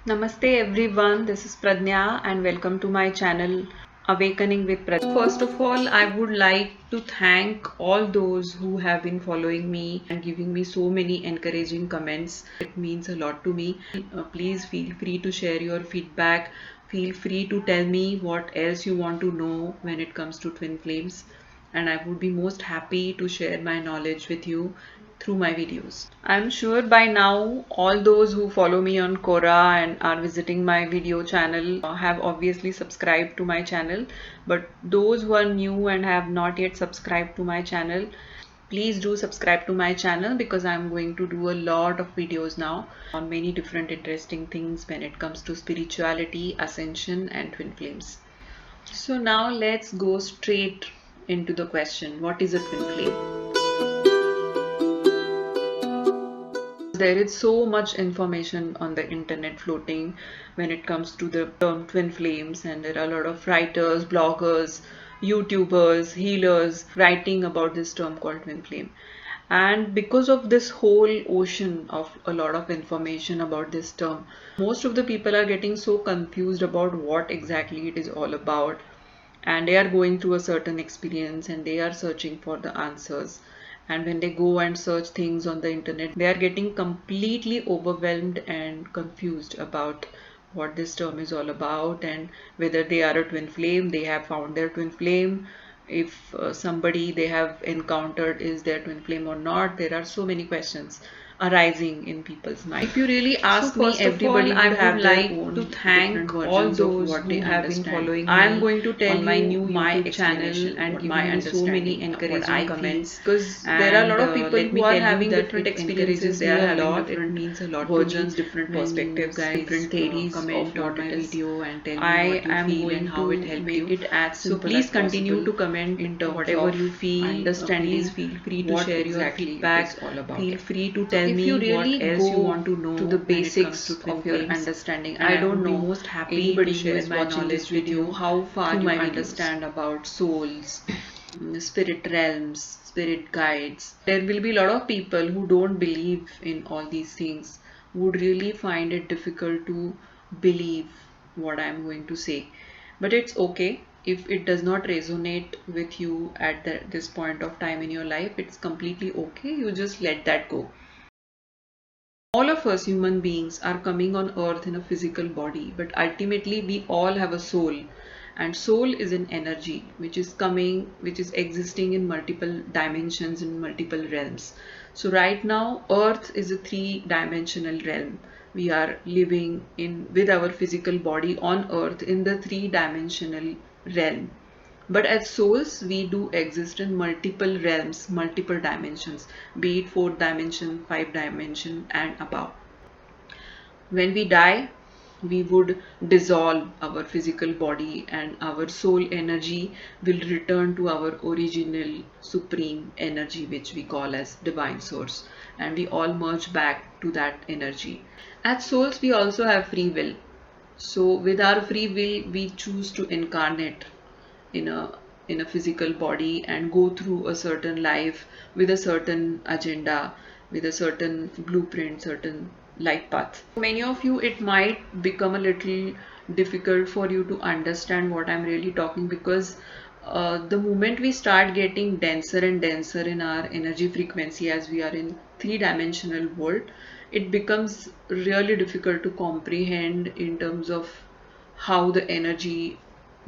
Namaste everyone, this is Pradnya and welcome to my channel Awakening with Pradnya. First of all, I would like to thank all those who have been following me and giving me so many encouraging comments. It means a lot to me. Please feel free to share your feedback. Feel free to tell me what else you want to know when it comes to twin flames, and I would be most happy to share my knowledge with you through my videos. I'm sure by now all those who follow me on Quora and are visiting my video channel have obviously subscribed to my channel, but those who are new and have not yet subscribed to my channel, please do subscribe to my channel because I'm going to do a lot of videos now on many different interesting things when it comes to spirituality, ascension and twin flames. So now let's go straight into the question, what is a twin flame? There is so much information on the internet floating when it comes to the term twin flames, and there are a lot of writers, bloggers, YouTubers, healers writing about this term called twin flame. And because of this whole ocean of a lot of information about this term, most of the people are getting so confused about what exactly it is all about, and they are going through a certain experience and they are searching for the answers, and when they go and search things on the internet they are getting completely overwhelmed and confused about what this term is all about and whether they are a twin flame, they have found their twin flame, if somebody they have encountered is their twin flame or not. There are so many questions arising in people's mind. If you really ask me, everybody would have their own to thank all those who have been following me. I am going to tell my new YouTube channel and giving me so many encouraging comments, because there are a lot of people who are having different experiences. They are having different means, a lot versions, different perspectives, different theories of what it is. And tell me what you feel and how it helped you. It as simple. So please continue to comment in terms whatever you feel. Understanding. Please feel free to share your feedback. Feel free to tell me what else you want to know to the basics of your understanding. I don't know, most happy anybody who is watching this video how far you understand about souls, spirit realms, spirit guides. There will be a lot of people who don't believe in all these things, would really find it difficult to believe what I'm going to say. But it's okay if it does not resonate with you at this point of time in your life. It's completely okay. You just let that go. All of us human beings are coming on earth in a physical body, but ultimately we all have a soul, and soul is an energy which is coming, which is existing in multiple dimensions, in multiple realms. So right now earth is a three-dimensional realm. We are living in with our physical body on earth in the three-dimensional realm. But as souls, we do exist in multiple realms, multiple dimensions, be it fourth dimension, five dimension, and above. When we die, we would dissolve our physical body and our soul energy will return to our original supreme energy, which we call as divine source, and we all merge back to that energy. As souls, we also have free will. So with our free will, we choose to incarnate in a physical body and go through a certain life with a certain agenda, with a certain blueprint, certain life path. For many of you it might become a little difficult for you to understand what I'm really talking, because the moment we start getting denser and denser in our energy frequency as we are in three-dimensional world, it becomes really difficult to comprehend in terms of how the energy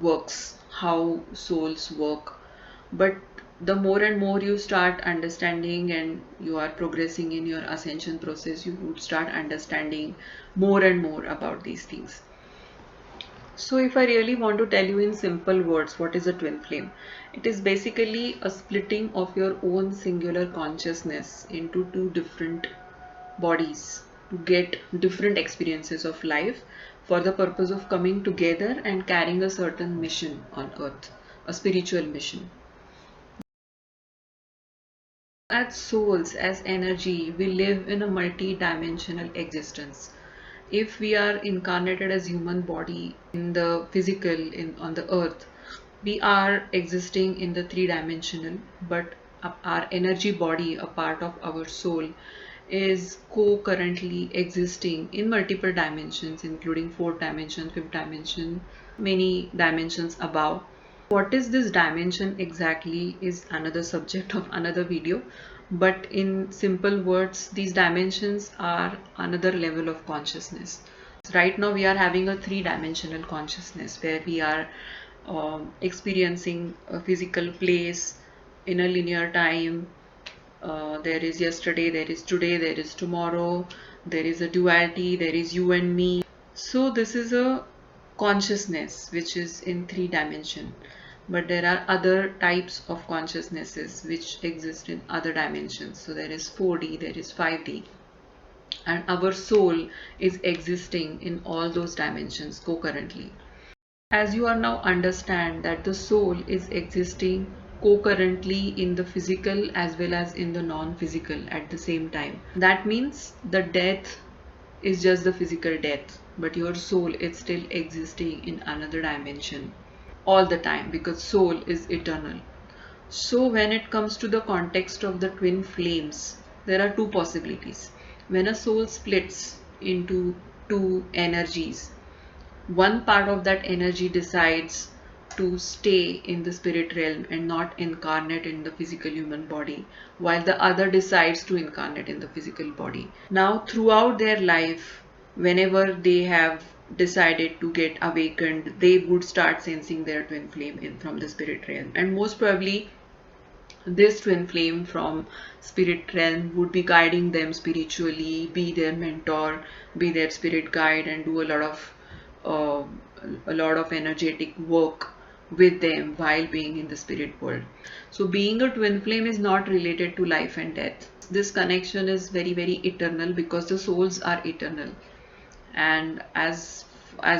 works, how souls work. But the more and more you start understanding and you are progressing in your ascension process, you would start understanding more and more about these things. So if I really want to tell you in simple words what is a twin flame, it is basically a splitting of your own singular consciousness into two different bodies to get different experiences of life for the purpose of coming together and carrying a certain mission on earth, a spiritual mission. As souls, as energy, we live in a multi-dimensional existence. If we are incarnated as human body in the physical, on the earth, we are existing in the three-dimensional, but our energy body, a part of our soul, is co-currently existing in multiple dimensions, including fourth dimension, fifth dimension, many dimensions above. What is this dimension exactly is another subject of another video, but in simple words, these dimensions are another level of consciousness. Right now, we are having a three-dimensional consciousness where we are experiencing a physical place in a linear time. There is yesterday, there is today, there is tomorrow, there is a duality, there is you and me. So this is a consciousness which is in three dimension, but there are other types of consciousnesses which exist in other dimensions. So there is 4D, there is 5D, and our soul is existing in all those dimensions concurrently. As you are now understand that the soul is existing concurrently in the physical as well as in the non-physical at the same time. That means the death is just the physical death, but your soul is still existing in another dimension all the time because soul is eternal. So when it comes to the context of the twin flames, there are two possibilities. When a soul splits into two energies, one part of that energy decides to stay in the spirit realm and not incarnate in the physical human body, while the other decides to incarnate in the physical body. Now, throughout their life, whenever they have decided to get awakened, they would start sensing their twin flame in from the spirit realm, and most probably this twin flame from spirit realm would be guiding them spiritually, be their mentor, be their spirit guide, and do uh, a lot of energetic work with them while being in the spirit world. So being a twin flame is not related to life and death. This connection is very, very eternal because the souls are eternal, and as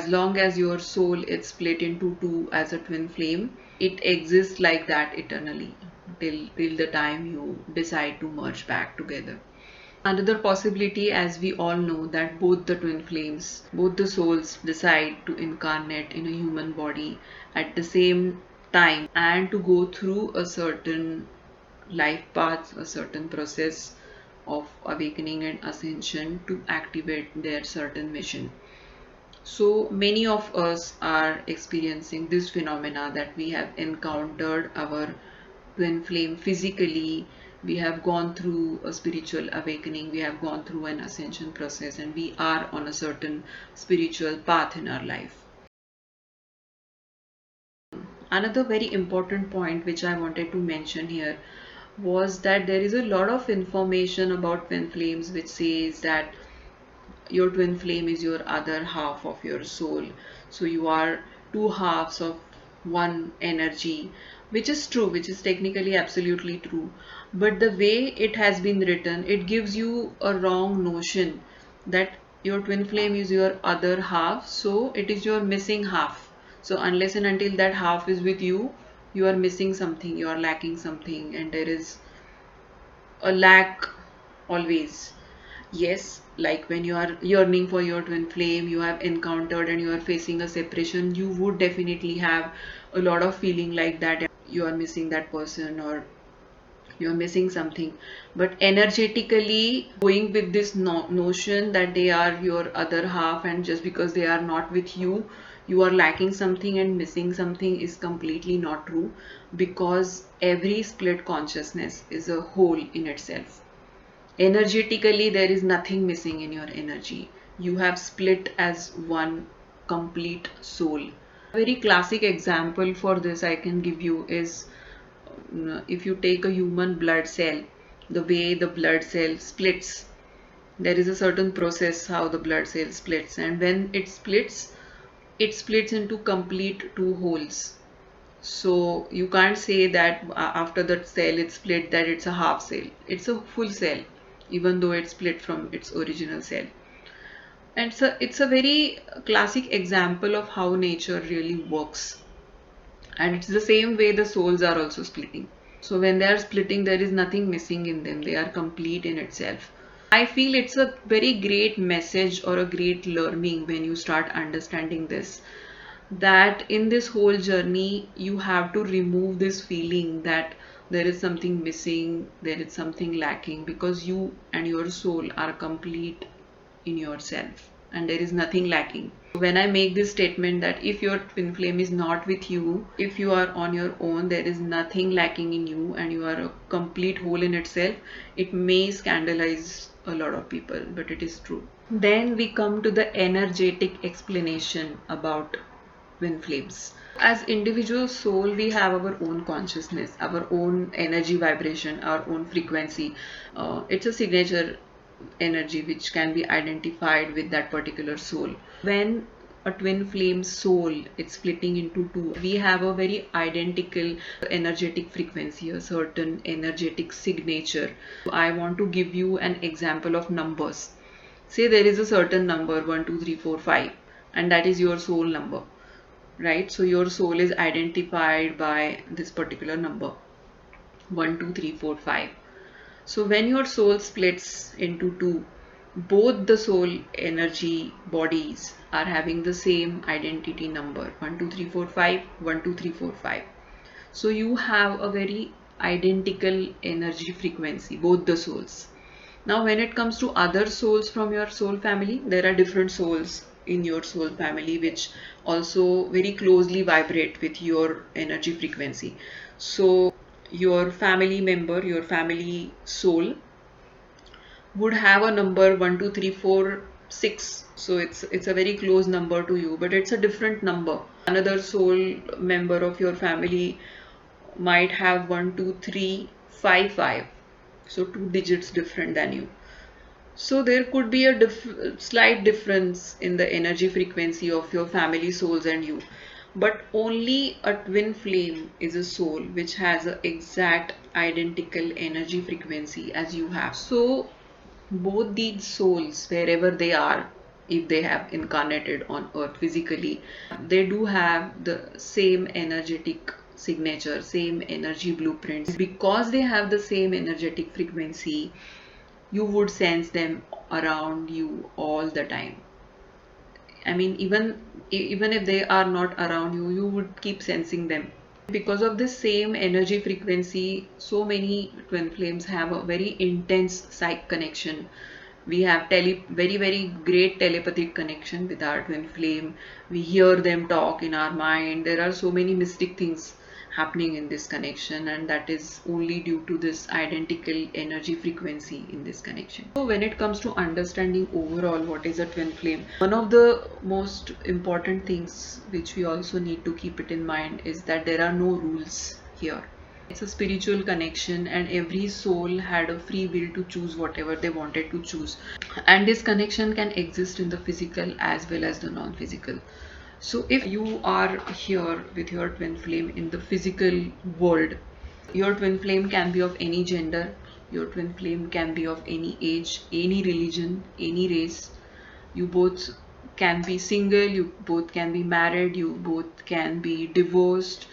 long as your soul is split into two as a twin flame, it exists like that eternally till the time you decide to merge back together. Another possibility, as we all know, that both the twin flames, both the souls decide to incarnate in a human body at the same time and to go through a certain life path, a certain process of awakening and ascension to activate their certain mission. So many of us are experiencing this phenomena that we have encountered our twin flame physically, we have gone through a spiritual awakening, we have gone through an ascension process, and we are on a certain spiritual path in our life. Another very important point which I wanted to mention here was that there is a lot of information about twin flames which says that your twin flame is your other half of your soul. So you are two halves of one energy, which is true, which is technically absolutely true. But the way it has been written, it gives you a wrong notion that your twin flame is your other half, so it is your missing half. So unless and until that half is with you, you are missing something, you are lacking something, and there is a lack always. Yes, like when you are yearning for your twin flame, you have encountered and you are facing a separation, you would definitely have a lot of feeling like that you are missing that person or you are missing something. But energetically going with this notion that they are your other half, and just because they are not with you, you are lacking something and missing something, is completely not true, because every split consciousness is a whole in itself. Energetically, there is nothing missing in your energy. You have split as one complete soul. A very classic example for this I can give you is if you take a human blood cell, the way the blood cell splits, there is a certain process how the blood cell splits, and when it splits into complete two holes. So you can't say that after that cell it's split that it's a half cell. It's a full cell, even though it's split from its original cell. And so it's a very classic example of how nature really works. And it's the same way the souls are also splitting. So when they are splitting, there is nothing missing in them. They are complete in itself. I feel it's a very great message or a great learning when you start understanding this, that in this whole journey you have to remove this feeling that there is something missing, there is something lacking, because you and your soul are complete in yourself and there is nothing lacking. When I make this statement that if your twin flame is not with you, if you are on your own, there is nothing lacking in you and you are a complete whole in itself, it may scandalize a lot of people, but it is true. Then we come to the energetic explanation about twin flames. As individual soul, we have our own consciousness, our own energy vibration, our own frequency. It's a signature energy which can be identified with that particular soul. When a twin flame soul is splitting into two, we have a very identical energetic frequency, a certain energetic signature. I want to give you an example of numbers. Say there is a certain number 1 2 3 4 5, and that is your soul number, right? So your soul is identified by this particular number 1 2 3 4 5. So when your soul splits into two, both the soul energy bodies are having the same identity number 1 2 3 4 5 1 2 3 4 5. So you have a very identical energy frequency, both the souls. Now when it comes to other souls from your soul family, there are different souls in your soul family which also very closely vibrate with your energy frequency. So your family member, your family soul would have a number 1 2 3 4 6. So it's a very close number to you, but it's a different number. Another soul member of your family might have 1 2 3 5 5. So 2 digits different than you. So there could be a slight difference in the energy frequency of your family souls and you. But only a twin flame is a soul which has an exact identical energy frequency as you have. So both these souls, wherever they are, if they have incarnated on earth physically, they do have the same energetic signature, same energy blueprints. Because they have the same energetic frequency, you would sense them around you all the time. I mean, even if they are not around you, you would keep sensing them. Because of this same energy frequency, so many twin flames have a very intense psych connection. We have very great telepathic connection with our twin flame. We hear them talk in our mind. There are so many mystic things happening in this connection, and that is only due to this identical energy frequency in this connection. So when it comes to understanding overall what is a twin flame, one of the most important things which we also need to keep it in mind is that there are no rules here. It's a spiritual connection and every soul had a free will to choose whatever they wanted to choose, and this connection can exist in the physical as well as the non-physical. So if you are here with your twin flame in the physical world, your twin flame can be of any gender, your twin flame can be of any age, any religion, any race. You both can be single, you both can be married, you both can be divorced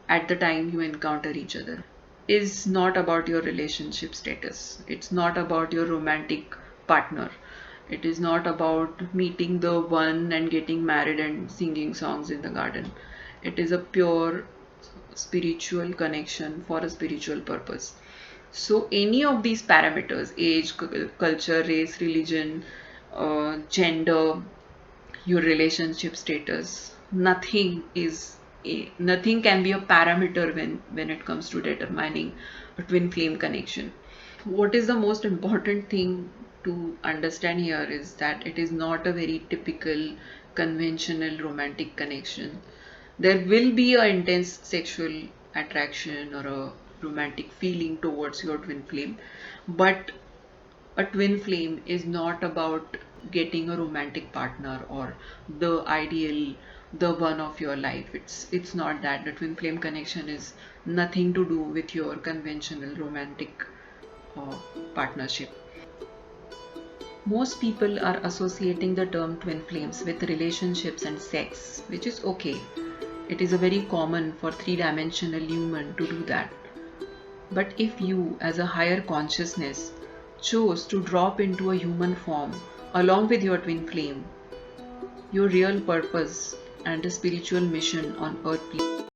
at the time you encounter each other. Is not about your relationship status. It's not about your romantic partner. It is not about meeting the one and getting married and singing songs in the garden. It is a pure spiritual connection for a spiritual purpose. So any of these parameters, age, culture, race, religion, gender, your relationship status, nothing can be a parameter when it comes to determining a twin flame connection. What is the most important thing to understand here is that it is not a very typical conventional romantic connection. There will be an intense sexual attraction or a romantic feeling towards your twin flame, but a twin flame is not about getting a romantic partner or the ideal, the one of your life. It's not that. The twin flame connection is nothing to do with your conventional romantic partnership. Most people are associating the term twin flames with relationships and sex, which is okay. It is a very common for three-dimensional human to do that. But if you, as a higher consciousness, chose to drop into a human form along with your twin flame, your real purpose and a spiritual mission on earth